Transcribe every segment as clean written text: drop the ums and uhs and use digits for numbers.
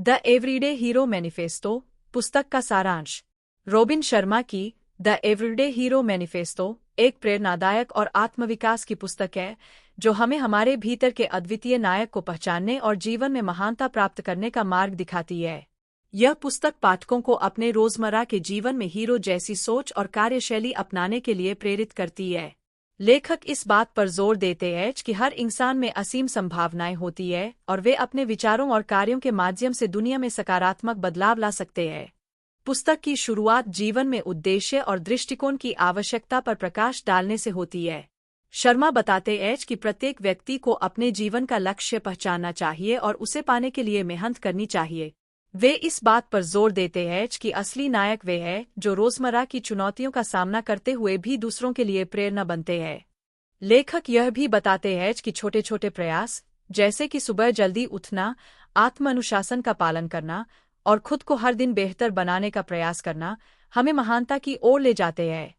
The everyday hero manifesto पुस्तक का सारांश। रॉबिन शर्मा की द एवरीडे हीरो मैनिफेस्टो एक प्रेरणादायक और आत्मविकास की पुस्तक है जो हमें हमारे भीतर के अद्वितीय नायक को पहचानने और जीवन में महानता प्राप्त करने का मार्ग दिखाती है। यह पुस्तक पाठकों को अपने रोजमर्रा के जीवन में हीरो जैसी सोच और कार्यशैली अपनाने के लिए प्रेरित करती है। लेखक इस बात पर जोर देते हैं कि हर इंसान में असीम संभावनाएं होती है और वे अपने विचारों और कार्यों के माध्यम से दुनिया में सकारात्मक बदलाव ला सकते हैं। पुस्तक की शुरुआत जीवन में उद्देश्य और दृष्टिकोण की आवश्यकता पर प्रकाश डालने से होती है। शर्मा बताते हैं कि प्रत्येक व्यक्ति को अपने जीवन का लक्ष्य पहचानना चाहिए और उसे पाने के लिए मेहनत करनी चाहिए। वे इस बात पर जोर देते हैं कि असली नायक वे हैं जो रोजमर्रा की चुनौतियों का सामना करते हुए भी दूसरों के लिए प्रेरणा बनते हैं। लेखक यह भी बताते हैं कि छोटे छोटे प्रयास जैसे कि सुबह जल्दी उठना, आत्मानुशासन का पालन करना और खुद को हर दिन बेहतर बनाने का प्रयास करना हमें महानता की ओर ले जाते हैं।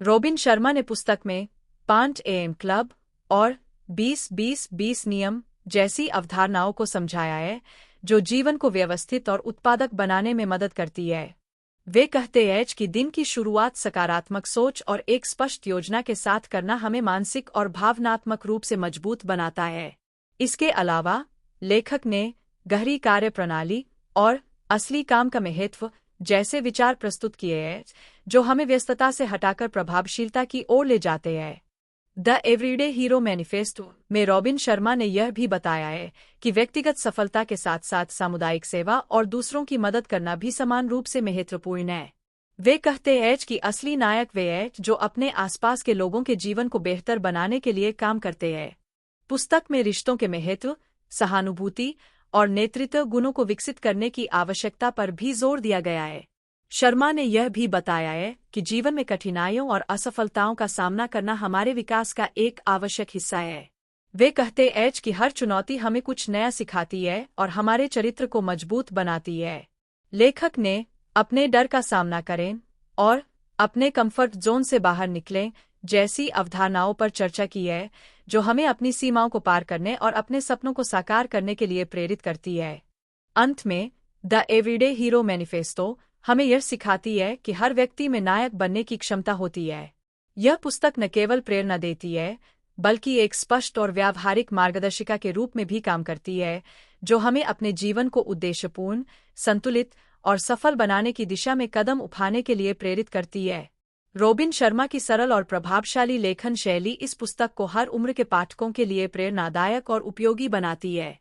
रॉबिन शर्मा ने पुस्तक में 5 AM क्लब और 20-20-20 नियम जैसी अवधारणाओं को समझाया है जो जीवन को व्यवस्थित और उत्पादक बनाने में मदद करती है। वे कहते हैं कि दिन की शुरुआत सकारात्मक सोच और एक स्पष्ट योजना के साथ करना हमें मानसिक और भावनात्मक रूप से मजबूत बनाता है। इसके अलावा लेखक ने गहरी कार्यप्रणाली और असली काम का महत्व जैसे विचार प्रस्तुत किए हैं जो हमें व्यस्तता से हटाकर प्रभावशीलता की ओर ले जाते हैं। द एवरीडे हीरो मैनिफेस्टो में रॉबिन शर्मा ने यह भी बताया है कि व्यक्तिगत सफलता के साथ साथ सामुदायिक सेवा और दूसरों की मदद करना भी समान रूप से महत्वपूर्ण है। वे कहते हैं कि असली नायक वे हैं जो अपने आसपास के लोगों के जीवन को बेहतर बनाने के लिए काम करते हैं। पुस्तक में रिश्तों के महत्व, सहानुभूति और नेतृत्व गुणों को विकसित करने की आवश्यकता पर भी जोर दिया गया है। शर्मा ने यह भी बताया है कि जीवन में कठिनाइयों और असफलताओं का सामना करना हमारे विकास का एक आवश्यक हिस्सा है। वे कहते हैं कि हर चुनौती हमें कुछ नया सिखाती है और हमारे चरित्र को मजबूत बनाती है। लेखक ने अपने डर का सामना करें और अपने कंफर्ट जोन से बाहर निकलें जैसी अवधारणाओं पर चर्चा की है जो हमें अपनी सीमाओं को पार करने और अपने सपनों को साकार करने के लिए प्रेरित करती है। अंत में द एवरीडे हीरो मैनिफेस्टो हमें यह सिखाती है कि हर व्यक्ति में नायक बनने की क्षमता होती है। यह पुस्तक न केवल प्रेरणा देती है बल्कि एक स्पष्ट और व्यावहारिक मार्गदर्शिका के रूप में भी काम करती है जो हमें अपने जीवन को उद्देश्यपूर्ण, संतुलित और सफल बनाने की दिशा में कदम उठाने के लिए प्रेरित करती है। रॉबिन शर्मा की सरल और प्रभावशाली लेखन शैली इस पुस्तक को हर उम्र के पाठकों के लिए प्रेरणादायक और उपयोगी बनाती है।